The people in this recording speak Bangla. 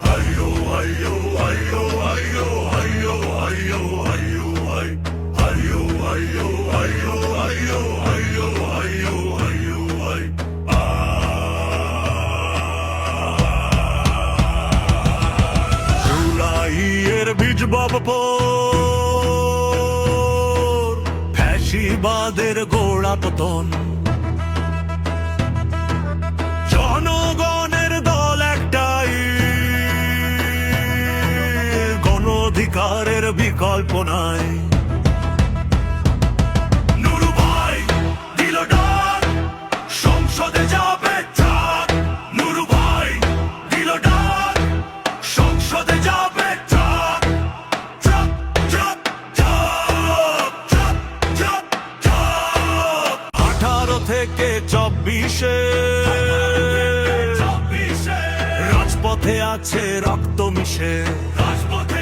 হাইয়ো হাইয়ো হাইয়ো হাইয়ো হাইয়ো হাইয়ো হাইয়ো হাই হাইয়ো হাইয়ো হাইয়ো হাইয়ো হাইয়ো হাইয়ো হাইয়ো হাই জুলাইয়ের বীজ বপর ফ্যাসিবাদের গোড়া পতন জনগণের দল একটাই গণ অধিকারের বিকল্প নাই নুরু ভাই দিল ডাক সংসদে যাবে ট্রাক নুরু ভাই দিল ডাক সংসদে যাবে truck truck truck truck truck truck 18 থেকে 24 রাজপথে আছে রক্ত মিশে রাজপথে